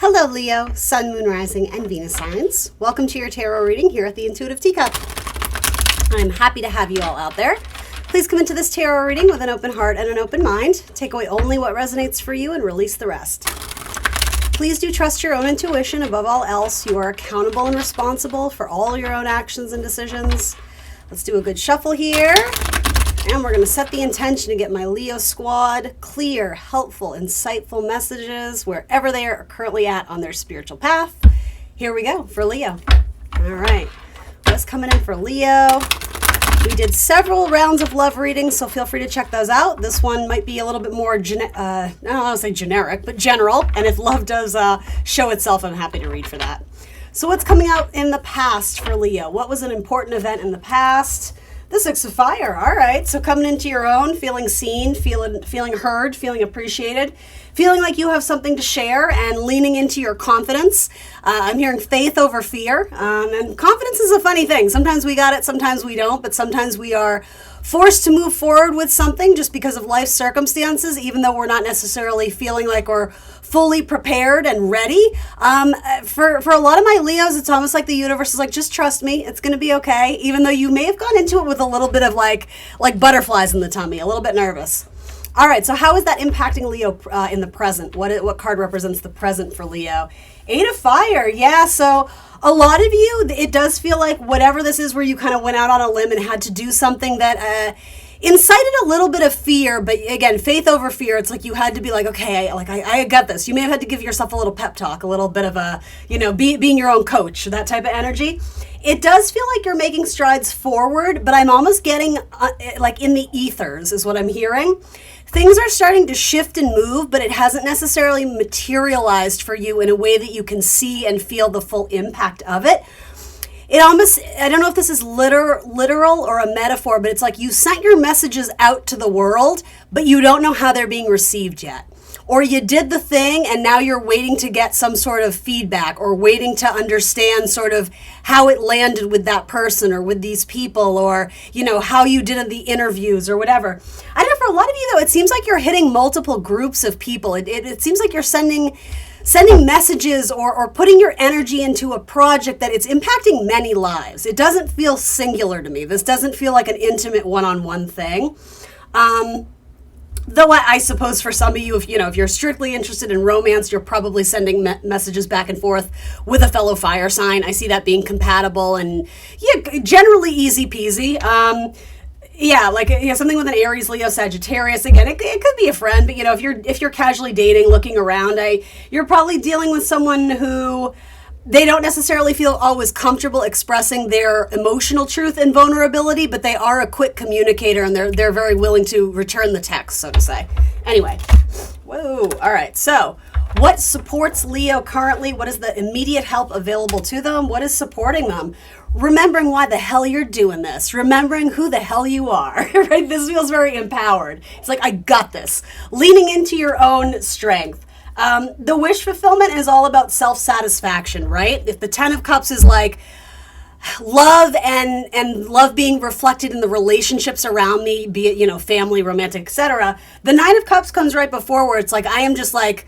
Hello, Leo, Sun, Moon, Rising, and Venus signs. Welcome to your tarot reading here at the Intuitive Teacup. I'm happy to have you all out there. Please come into this tarot reading with an open heart and an open mind. Take away only what resonates for you and release the rest. Please do trust your own intuition above all else. You are accountable and responsible for all your own actions and decisions. Let's do a good shuffle here. And we're going to set the intention to get my Leo squad clear, helpful, insightful messages wherever they are currently at on their spiritual path. Here we go for Leo. All right. What's coming in for Leo? We did several rounds of love readings, so feel free to check those out. This one might be a little bit more, I don't want to say generic, but general. And if love does show itself, I'm happy to read for that. So what's coming out in the past for Leo? What was an important event in the past? The Six of Fire. All right. So coming into your own, feeling seen, feeling heard, feeling appreciated, feeling like you have something to share, and leaning into your confidence. I'm hearing faith over fear. And confidence is a funny thing. Sometimes we got it, sometimes we don't, but sometimes we are forced to move forward with something just because of life circumstances, even though we're not necessarily feeling like we're fully prepared and ready. For a lot of my Leos, it's almost like the universe is like, just trust me, it's going to be okay. Even though you may have gone into it with a little bit of like butterflies in the tummy, a little bit nervous. All right, so how is that impacting Leo in the present? What card represents the present for Leo? Eight of Fire, yeah, so a lot of you, it does feel like whatever this is where you kind of went out on a limb and had to do something that incited a little bit of fear, but again, faith over fear. It's like you had to be like, okay, I got this. You may have had to give yourself a little pep talk, a little bit of a, being your own coach, that type of energy. It does feel like you're making strides forward, but I'm almost getting like in the ethers is what I'm hearing. Things are starting to shift and move, but it hasn't necessarily materialized for you in a way that you can see and feel the full impact of it. It almost, I don't know if this is literal or a metaphor, but it's like you sent your messages out to the world, but you don't know how they're being received yet. Or you did the thing and now you're waiting to get some sort of feedback or waiting to understand sort of how it landed with that person or with these people or, how you did in the interviews or whatever. I don't know, for a lot of you though, it seems like you're hitting multiple groups of people. It seems like you're sending messages or putting your energy into a project that it's impacting many lives. It doesn't feel singular to me. This doesn't feel like an intimate one-on-one thing. Though I suppose for some of you, if you're strictly interested in romance, you're probably sending messages back and forth with a fellow fire sign. I see that being compatible and generally easy peasy. Something with an Aries, Leo, Sagittarius. Again, it could be a friend, but if you're casually dating, looking around, you're probably dealing with someone who they don't necessarily feel always comfortable expressing their emotional truth and vulnerability, but they are a quick communicator and they're very willing to return the text, so to say. Anyway, whoa, all right. So what supports Leo currently? What is the immediate help available to them? What is supporting them? Remembering why the hell you're doing this. Remembering who the hell you are, right? This feels very empowered. It's like, I got this. Leaning into your own strength. The wish fulfillment is all about self-satisfaction, right? If the 10 of Cups is like love and love being reflected in the relationships around me, be it, family, romantic, etc. The 9 of Cups comes right before where it's like, I am just like,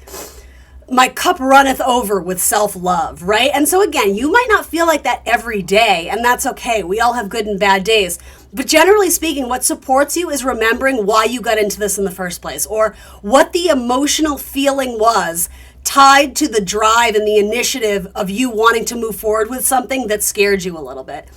my cup runneth over with self-love, right? And so again, you might not feel like that every day, and that's okay. We all have good and bad days. But generally speaking, what supports you is remembering why you got into this in the first place, or what the emotional feeling was tied to the drive and the initiative of you wanting to move forward with something that scared you a little bit.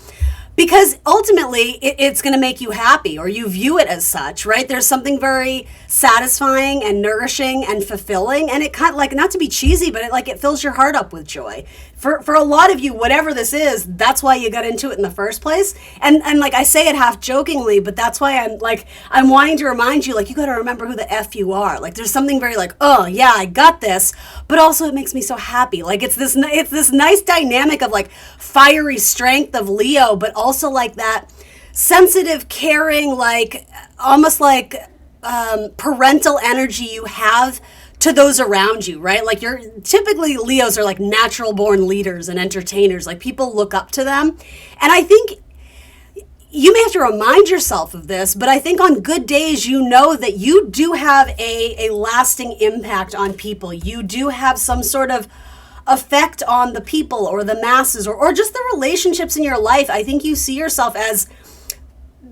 Because ultimately, it's going to make you happy, or you view it as such, right? There's something very satisfying and nourishing and fulfilling, and it kind of like, not to be cheesy, but it fills your heart up with joy. For a lot of you, whatever this is, that's why you got into it in the first place. And like I say it half jokingly, but that's why I'm wanting to remind you, like, you got to remember who the F you are. Like, there's something very like, oh yeah, I got this, but also it makes me so happy. Like, it's this nice dynamic of like fiery strength of Leo, but also like that sensitive, caring, like almost like parental energy you have to those around you, right? Like typically Leos are like natural born leaders and entertainers. Like people look up to them. And I think you may have to remind yourself of this, but I think on good days, you know that you do have a lasting impact on people. You do have some sort of effect on the people or the masses or just the relationships in your life. I think you see yourself as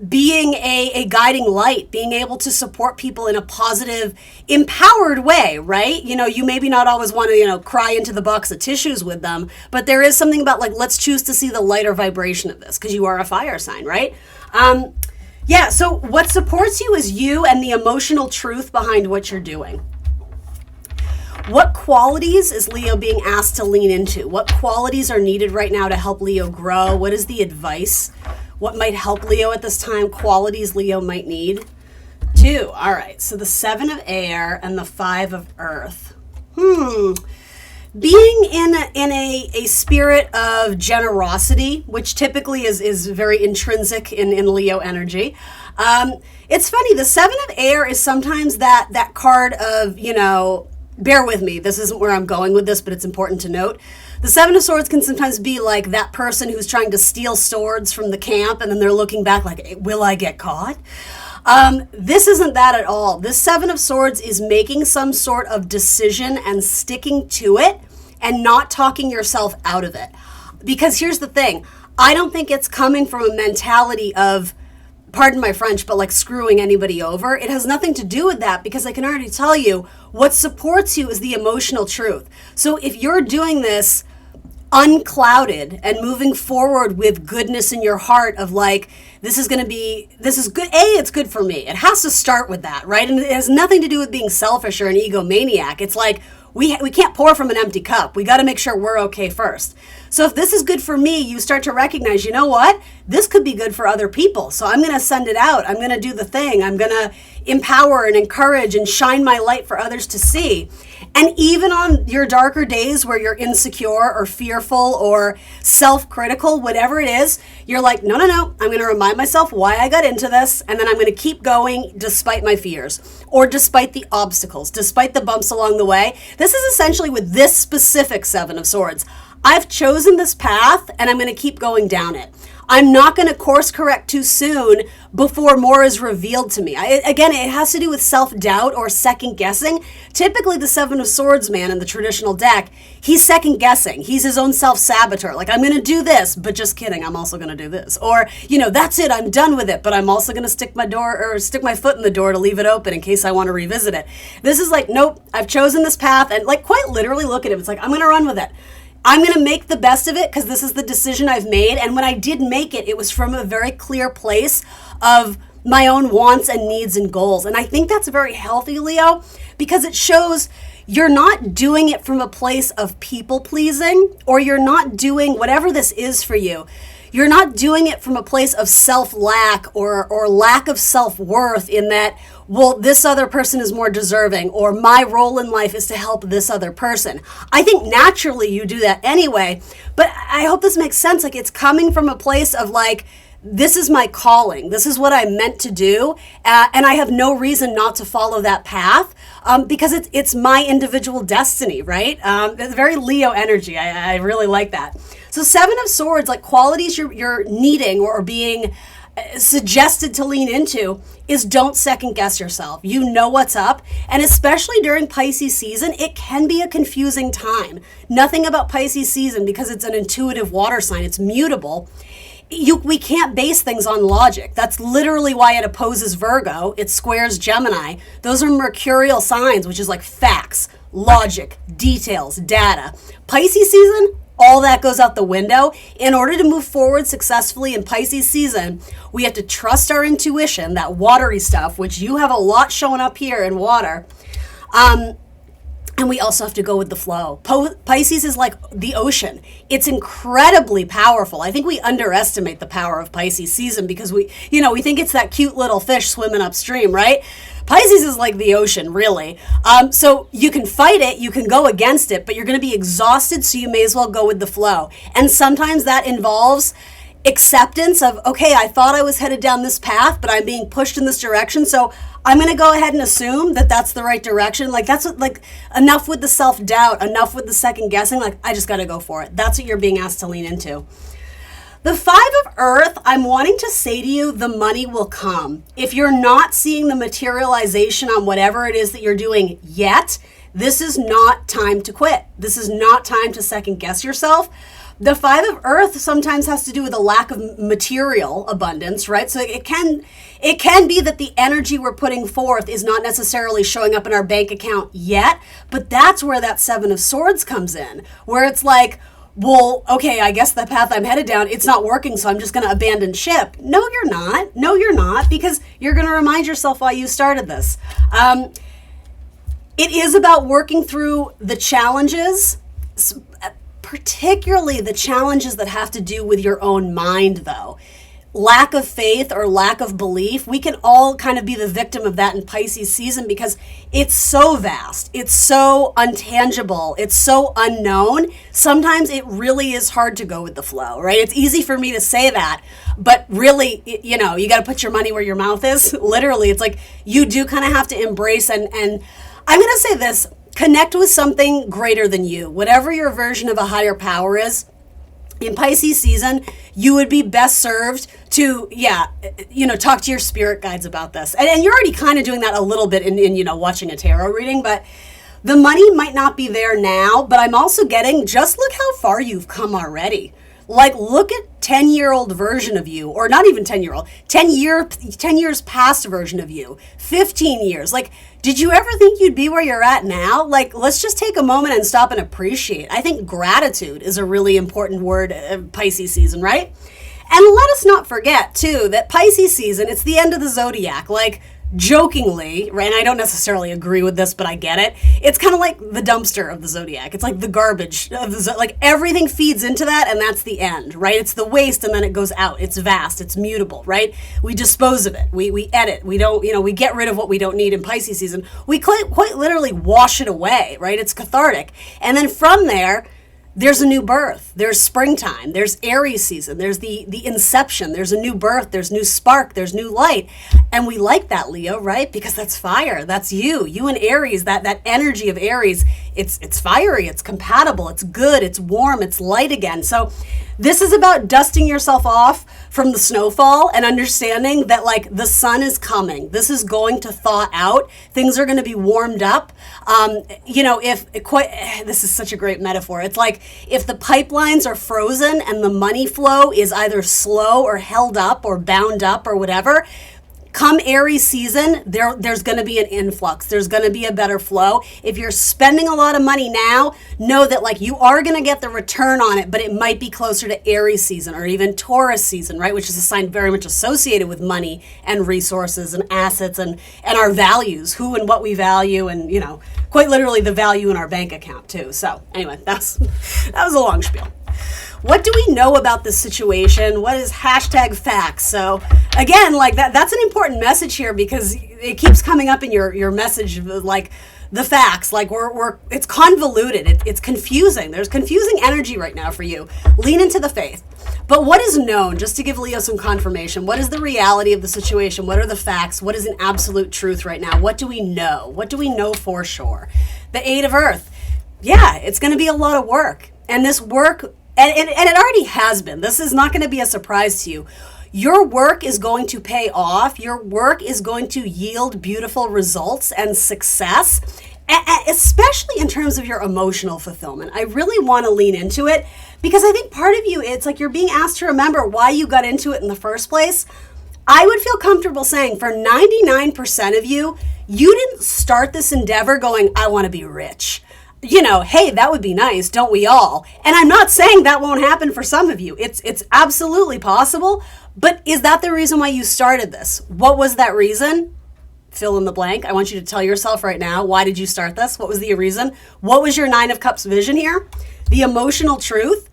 being a guiding light, being able to support people in a positive, empowered way, right? You maybe not always want to, cry into the box of tissues with them, but there is something about like, let's choose to see the lighter vibration of this because you are a fire sign, right? So what supports you is you and the emotional truth behind what you're doing. What qualities is Leo being asked to lean into? What qualities are needed right now to help Leo grow? What is the advice? What might help Leo at this time? Qualities Leo might need. 2. All right. So the 7 of air and the 5 of earth. Being in a spirit of generosity, which typically is very intrinsic in Leo energy. It's funny. The 7 of air is sometimes that card of, bear with me. This isn't where I'm going with this, but it's important to note. The 7 of Swords can sometimes be like that person who's trying to steal swords from the camp and then they're looking back like, will I get caught? This isn't that at all. This 7 of Swords is making some sort of decision and sticking to it and not talking yourself out of it. Because here's the thing. I don't think it's coming from a mentality of, pardon my French, but like screwing anybody over. It has nothing to do with that because I can already tell you what supports you is the emotional truth. So if you're doing this unclouded and moving forward with goodness in your heart of like, this is good. It's good for me. It has to start with that, right? And it has nothing to do with being selfish or an egomaniac. It's like, we can't pour from an empty cup. We got to make sure we're okay first. So if this is good for me, you start to recognize, you know what? This could be good for other people. So I'm going to send it out. I'm going to do the thing. I'm going to empower and encourage and shine my light for others to see. And even on your darker days where you're insecure or fearful or self-critical, whatever it is, you're like, no. I'm going to remind myself why I got into this. And then I'm going to keep going despite my fears or despite the obstacles, despite the bumps along the way. This is essentially with this specific 7 of Swords. I've chosen this path and I'm going to keep going down it. I'm not going to course correct too soon before more is revealed to me. Again, it has to do with self-doubt or second guessing. Typically the 7 of Swords man in the traditional deck, he's second guessing. He's his own self-saboteur. Like, I'm going to do this, but just kidding. I'm also going to do this. Or, that's it. I'm done with it, but I'm also going to stick my foot in the door to leave it open in case I want to revisit it. This is like, nope, I've chosen this path and like quite literally look at it. It's like, I'm going to run with it. I'm going to make the best of it because this is the decision I've made. And when I did make it, it was from a very clear place of my own wants and needs and goals. And I think that's very healthy, Leo, because it shows you're not doing it from a place of people pleasing, or you're not doing whatever this is for you. You're not doing it from a place of self-lack or lack of self-worth in that, well, this other person is more deserving, or my role in life is to help this other person. I think naturally you do that anyway, but I hope this makes sense. Like, it's coming from a place of like, this is my calling. This is what I'm meant to do. And I have no reason not to follow that path because it's my individual destiny, right? It's very Leo energy. I really like that. So 7 of Swords, like qualities you're needing or being suggested to lean into is don't second guess yourself. You know what's up. And especially during Pisces season, it can be a confusing time. Nothing about Pisces season, because it's an intuitive water sign, it's mutable. We can't base things on logic. That's literally why it opposes Virgo. It squares Gemini. Those are mercurial signs, which is like facts, logic, details, data. Pisces season, all that goes out the window. In order to move forward successfully in Pisces season, we have to trust our intuition, that watery stuff, which you have a lot showing up here in water. And we also have to go with the flow. Pisces is like the ocean. It's incredibly powerful. I think we underestimate the power of Pisces season because we think it's that cute little fish swimming upstream, right? Pisces is like the ocean, really. So you can fight it, you can go against it, but you're going to be exhausted, so you may as well go with the flow. And sometimes that involves acceptance of, okay, I thought I was headed down this path, but I'm being pushed in this direction, so I'm going to go ahead and assume that that's the right direction. Like, that's what, like, enough with the self-doubt, enough with the second guessing. Like, I just got to go for it. That's what you're being asked to lean into. The 5 of Earth, I'm wanting to say to you, the money will come. If you're not seeing the materialization on whatever it is that you're doing yet, This is not time to quit. This is not time to second guess yourself. The Five of Earth sometimes has to do with a lack of material abundance, right? So it can be that the energy we're putting forth is not necessarily showing up in our bank account yet, but that's where that Seven of Swords comes in, where it's like, well, okay, I guess the path I'm headed down, it's not working, so I'm just going to abandon ship. No, you're not. No, you're not, because you're going to remind yourself why you started this. It is about working through the challenges, particularly the challenges that have to do with your own mind, though. Lack of faith or lack of belief, we can all kind of be the victim of that in Pisces season because it's so vast, it's so untangible, it's so unknown. Sometimes it really is hard to go with the flow, right? It's easy for me to say that, but really, you know, you got to put your money where your mouth is. Literally, it's like you do kind of have to embrace and I'm going to say this, connect with something greater than you. Whatever your version of a higher power is, in Pisces season, you would be best served to, talk to your spirit guides about this. And you're already kind of doing that a little bit in watching a tarot reading, but the money might not be there now, but I'm also getting, just look how far you've come already. Like, look at 10-year-old version of you, or not even 10-year-old, 10 years past version of you, 15 years. Like, did you ever think you'd be where you're at now? Like, let's just take a moment and stop and appreciate. I think gratitude is a really important word Pisces season, right? And let us not forget, too, that Pisces season, it's the end of the zodiac. Like, jokingly, right, and I don't necessarily agree with this, but I get it. It's kind of like the dumpster of the zodiac. It's like the garbage of the like everything feeds into that, and that's the end, right? It's the waste, and then it goes out. It's vast. It's mutable, right? We dispose of it. We edit. We don't, we get rid of what we don't need in Pisces season. We quite literally wash it away, right? It's cathartic, and then from there, there's a new birth, there's springtime, there's Aries season, there's the inception, there's a new birth, there's new spark, there's new light. And we like that, Leo, right? Because that's fire, that's you and Aries, that energy of Aries, it's fiery, it's compatible, it's good, it's warm, it's light again. So this is about dusting yourself off from the snowfall and understanding that like the sun is coming. This is going to thaw out. Things are going to be warmed up. This is such a great metaphor. It's like if the pipelines are frozen and the money flow is either slow or held up or bound up or whatever, come Aries season, there's going to be an influx. There's going to be a better flow. If you're spending a lot of money now, know that like you are going to get the return on it, but it might be closer to Aries season or even Taurus season, right? Which is a sign very much associated with money and resources and assets and our values, who and what we value, and quite literally the value in our bank account too. So anyway, that was a long spiel. What do we know about this situation? What is #facts? So again, like that's an important message here because it keeps coming up in your message, like the facts, like it's convoluted. It's confusing. There's confusing energy right now for you. Lean into the faith. But what is known, just to give Leo some confirmation, what is the reality of the situation? What are the facts? What is an absolute truth right now? What do we know? What do we know for sure? The Eight of Earth. Yeah, it's going to be a lot of work. And this work, and it already has been. This is not going to be a surprise to you. Your work is going to pay off. Your work is going to yield beautiful results and success, especially in terms of your emotional fulfillment. I really want to lean into it because I think part of you, it's like you're being asked to remember why you got into it in the first place. I would feel comfortable saying for 99% of you, you didn't start this endeavor going, I want to be rich. Hey, that would be nice, don't we all? And I'm not saying that won't happen for some of you. It's absolutely possible. But is that the reason why you started this? What was that reason? Fill in the blank. I want you to tell yourself right now, why did you start this? What was the reason? What was your Nine of Cups vision here? The emotional truth.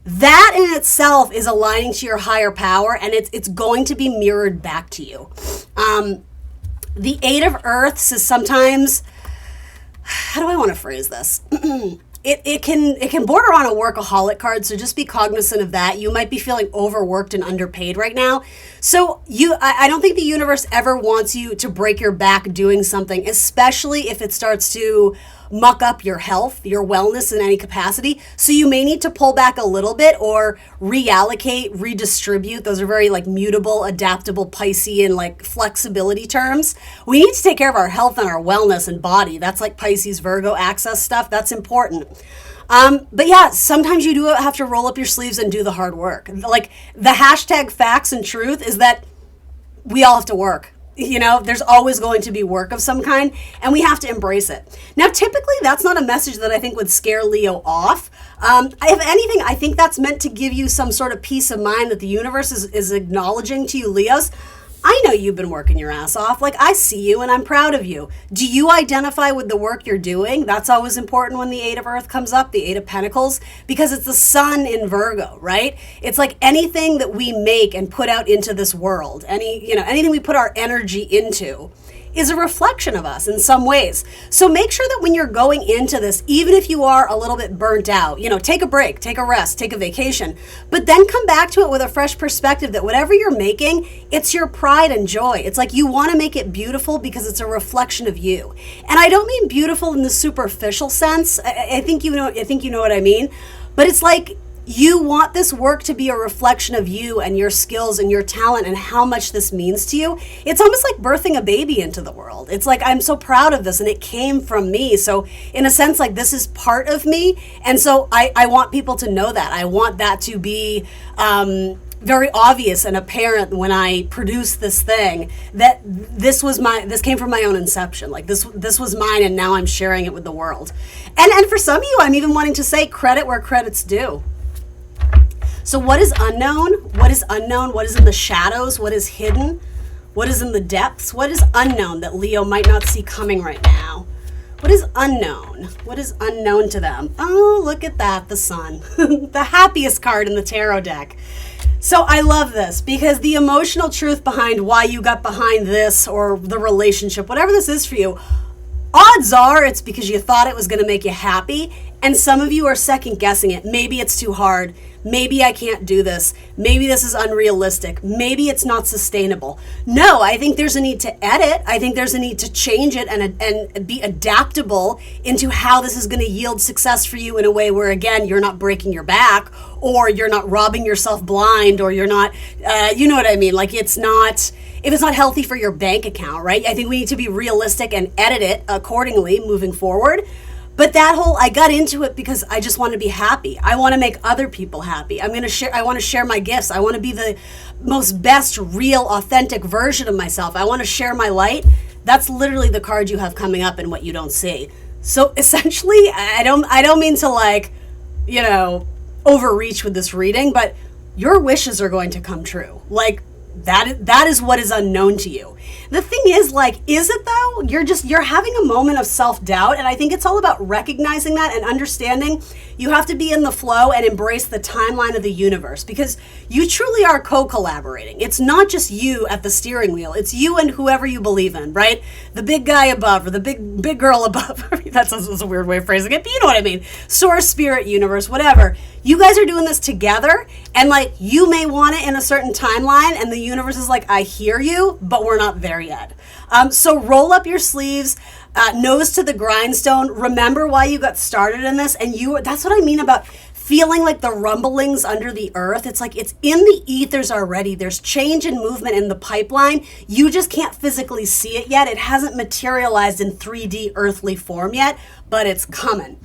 That in itself is aligning to your higher power, and it's going to be mirrored back to you. The Eight of Earths is sometimes, how do I want to phrase this? it can border on a workaholic card, so just be cognizant of that. You might be feeling overworked and underpaid right now. So I don't think the universe ever wants you to break your back doing something, especially if it starts to muck up your health, your wellness in any capacity. So you may need to pull back a little bit or reallocate, redistribute. Those are very like mutable, adaptable, Piscean, like flexibility terms. We need to take care of our health and our wellness and body. That's like Pisces, Virgo, access stuff. That's important. But yeah, sometimes you do have to roll up your sleeves and do the hard work. Like the hashtag facts and truth is that we all have to work. You know, there's always going to be work of some kind, and we have to embrace it. Now, typically, that's not a message that I think would scare Leo off. If anything, I think that's meant to give you some sort of peace of mind that the universe is acknowledging to you, Leos. I know you've been working your ass off. Like, I see you and I'm proud of you. Do you identify with the work you're doing? That's always important when the Eight of Earth comes up, the Eight of Pentacles, because it's the sun in Virgo, right? It's like anything that we make and put out into this world, anything we put our energy into is a reflection of us in some ways. So make sure that when you're going into this, even if you are a little bit burnt out, take a break, take a rest, take a vacation, but then come back to it with a fresh perspective that whatever you're making, it's your pride and joy. It's like you want to make it beautiful because it's a reflection of you. And I don't mean beautiful in the superficial sense. I think you know what I mean. But it's like you want this work to be a reflection of you and your skills and your talent and how much this means to you. It's almost like birthing a baby into the world. It's like, I'm so proud of this and it came from me. So in a sense, like this is part of me. And so I want people to know that. I want that to be very obvious and apparent when I produce this thing that this came from my own inception. Like this was mine and now I'm sharing it with the world. And for some of you, I'm even wanting to say credit where credit's due. So what is unknown? What is unknown? What is in the shadows? What is hidden? What is in the depths? What is unknown that Leo might not see coming right now? What is unknown? What is unknown to them? Oh, look at that, the sun. The happiest card in the tarot deck. So I love this because the emotional truth behind why you got behind this or the relationship, whatever this is for you, odds are it's because you thought it was going to make you happy, and some of you are second guessing it. Maybe it's too hard. Maybe I can't do this. Maybe this is unrealistic. Maybe it's not sustainable. No, I think there's a need to edit. I think there's a need to change it and be adaptable into how this is going to yield success for you in a way where, again, you're not breaking your back or you're not robbing yourself blind or you're not, you know what I mean? Like if it's not healthy for your bank account, right? I think we need to be realistic and edit it accordingly moving forward. But I got into it because I just want to be happy. I want to make other people happy. I want to share my gifts. I want to be the most best, real, authentic version of myself. I want to share my light. That's literally the card you have coming up and what you don't see. So essentially, I don't mean to overreach with this reading, but your wishes are going to come true. Like that is what is unknown to you. The thing is, is it though? You're having a moment of self-doubt, and I think it's all about recognizing that and understanding you have to be in the flow and embrace the timeline of the universe because you truly are co-collaborating. It's not just you at the steering wheel. It's you and whoever you believe in, right? The big guy above or the big girl above. That's a weird way of phrasing it, but you know what I mean. Source, spirit, universe, whatever. You guys are doing this together, and you may want it in a certain timeline, and the universe is like, I hear you, but we're not there yet. So roll up your sleeves, nose to the grindstone. Remember why you got started in this, and that's what I mean about feeling like the rumblings under the earth. It's like it's in the ethers already. There's change and movement in the pipeline. You just can't physically see it yet. It hasn't materialized in 3D earthly form yet, but it's coming.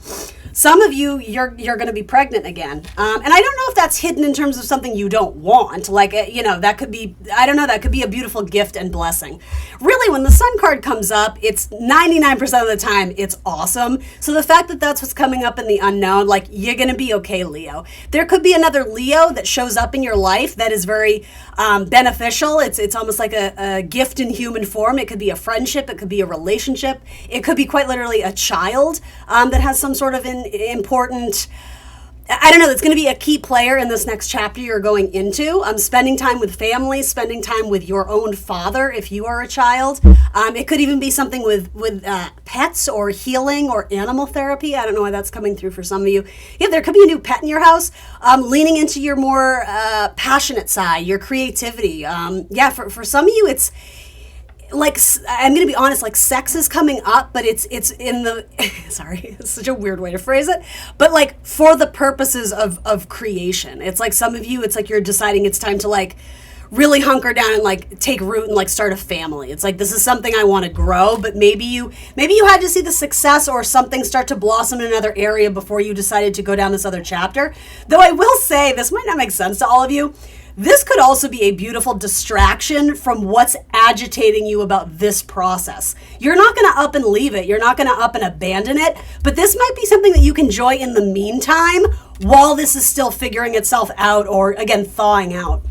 Some of you, you're going to be pregnant again. And I don't know if that's hidden in terms of something you don't want. That could be, I don't know, that could be a beautiful gift and blessing. Really, when the sun card comes up, it's 99% of the time, it's awesome. So the fact that that's what's coming up in the unknown, you're going to be okay, Leo. There could be another Leo that shows up in your life that is very beneficial. It's almost like a gift in human form. It could be a friendship. It could be a relationship. It could be quite literally a child that has some sort of important I don't know, that's going to be a key player in this next chapter you're going into. Spending time with family, spending time with your own father if you are a child. It could even be something with pets or healing or animal therapy. I don't know why that's coming through for some of you. Yeah, there could be a new pet in your house. Leaning into your more passionate side, your creativity. For some of you, it's like, I'm going to be honest, like sex is coming up, but it's in the, sorry, it's such a weird way to phrase it, but like for the purposes of creation. It's like some of you, it's like you're deciding it's time to like really hunker down and like take root and like start a family. It's like, this is something I want to grow, but maybe you had to see the success or something start to blossom in another area before you decided to go down this other chapter. Though I will say, this might not make sense to all of you, this could also be a beautiful distraction from what's agitating you about this process. You're not going to up and leave it. You're not going to up and abandon it. But this might be something that you can enjoy in the meantime while this is still figuring itself out or, again, thawing out.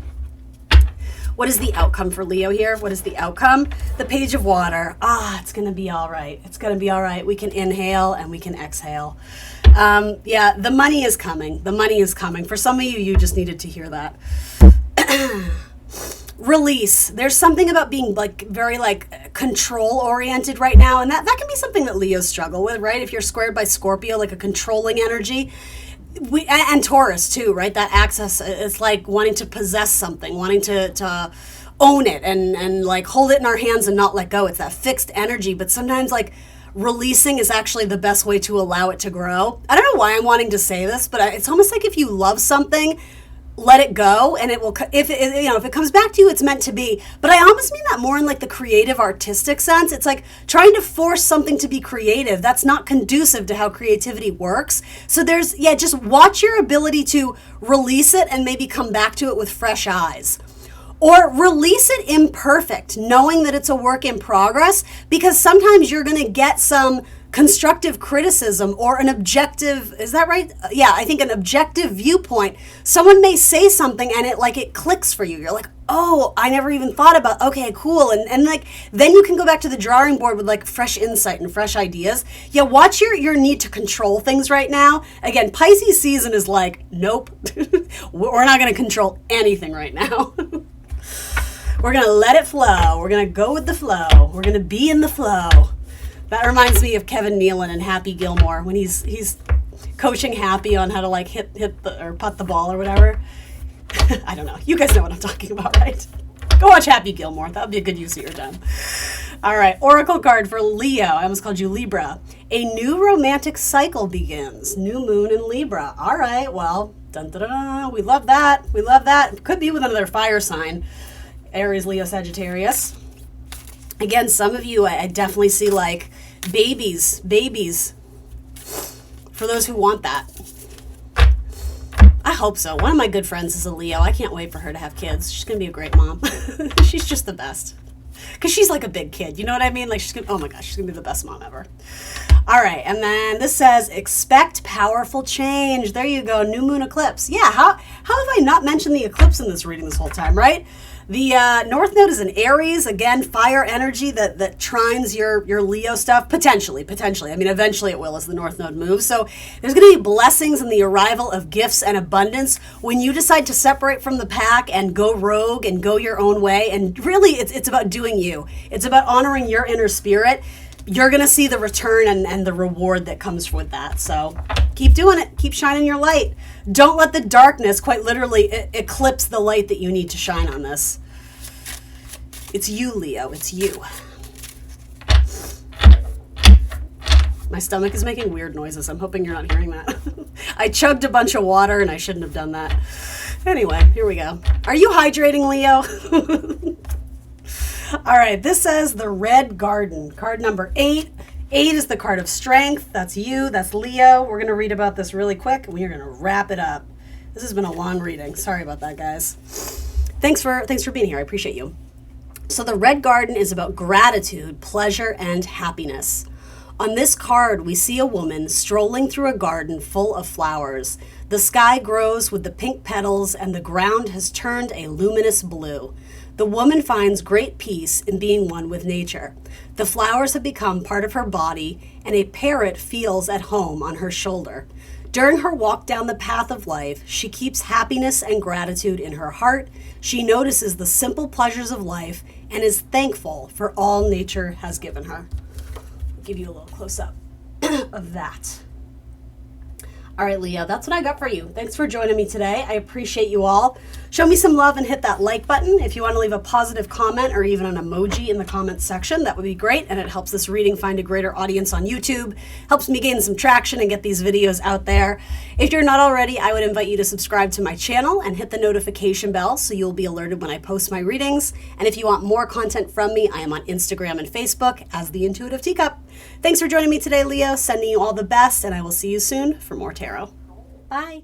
What is the outcome for Leo here? What is the outcome? The Page of Water. It's going to be all right. It's going to be all right. We can inhale and we can exhale. The money is coming. The money is coming. For some of you, you just needed to hear that. Release. There's something about being like very like control oriented right now, and that can be something that Leos struggle with, right? If you're squared by Scorpio, like a controlling energy, and Taurus too, right? That access, it's like wanting to possess something, wanting to own it and like hold it in our hands and not let go. It's that fixed energy, but sometimes like releasing is actually the best way to allow it to grow. I don't know why I'm wanting to say this, but it's almost like if you love something, let it go, and it will, if it comes back to you, it's meant to be. But I almost mean that more in like the creative artistic sense. It's like trying to force something to be creative. That's not conducive to how creativity works. So just watch your ability to release it and maybe come back to it with fresh eyes. Or release it imperfect, knowing that it's a work in progress, because sometimes you're going to get some constructive criticism or an objective, is that right? Yeah, I think an objective viewpoint. Someone may say something and it clicks for you. You're like, oh, I never even thought about, okay, cool. And like, then you can go back to the drawing board with like fresh insight and fresh ideas. Yeah, watch your need to control things right now. Again, Pisces season is like, nope, we're not going to control anything right now. We're going to let it flow. We're going to go with the flow. We're going to be in the flow. That reminds me of Kevin Nealon and Happy Gilmore when he's coaching Happy on how to like hit or putt the ball or whatever. I don't know. You guys know what I'm talking about, right? Go watch Happy Gilmore. That would be a good use of your time. All right. Oracle card for Leo. I almost called you Libra. A new romantic cycle begins. New moon in Libra. All right. Well, dun, dun, dun, we love that. We love that. Could be with another fire sign. Aries, Leo, Sagittarius. Again, some of you, I definitely see like babies, for those who want that. I hope so. One of my good friends is a Leo. I can't wait for her to have kids. She's going to be a great mom. She's just the best. Because she's like a big kid. You know what I mean? Like oh my gosh, she's going to be the best mom ever. All right. And then this says, expect powerful change. There you go. New moon eclipse. Yeah. How have I not mentioned the eclipse in this reading this whole time, right? The North Node is in Aries, again, fire energy that trines your Leo stuff, potentially. I mean, eventually it will as the North Node moves. So there's going to be blessings in the arrival of gifts and abundance when you decide to separate from the pack and go rogue and go your own way. And really, it's about doing you. It's about honoring your inner spirit. You're going to see the return and the reward that comes with that. So keep doing it. Keep shining your light. Don't let the darkness, quite literally, eclipse the light that you need to shine on this. It's you, Leo. It's you. My stomach is making weird noises. I'm hoping you're not hearing that. I chugged a bunch of water and I shouldn't have done that. Anyway, here we go. Are you hydrating, Leo? All right, this says the Red Garden, card number 8. 8 is the card of strength. That's you. That's Leo. We're going to read about this really quick, and we're going to wrap it up. This has been a long reading. Sorry about that, guys. Thanks for being here. I appreciate you. So the Red Garden is about gratitude, pleasure, and happiness. On this card, we see a woman strolling through a garden full of flowers. The sky grows with the pink petals, and the ground has turned a luminous blue. The woman finds great peace in being one with nature. The flowers have become part of her body, and a parrot feels at home on her shoulder. During her walk down the path of life, she keeps happiness and gratitude in her heart. She notices the simple pleasures of life and is thankful for all nature has given her. I'll give you a little close-up of that. All right, Leo, that's what I got for you. Thanks for joining me today. I appreciate you all. Show me some love and hit that like button. If you want to leave a positive comment or even an emoji in the comments section, that would be great. And it helps this reading find a greater audience on YouTube, helps me gain some traction and get these videos out there. If you're not already, I would invite you to subscribe to my channel and hit the notification bell so you'll be alerted when I post my readings. And if you want more content from me, I am on Instagram and Facebook as The Intuitive Teacup. Thanks for joining me today, Leo. Sending you all the best, and I will see you soon for more tarot. Bye.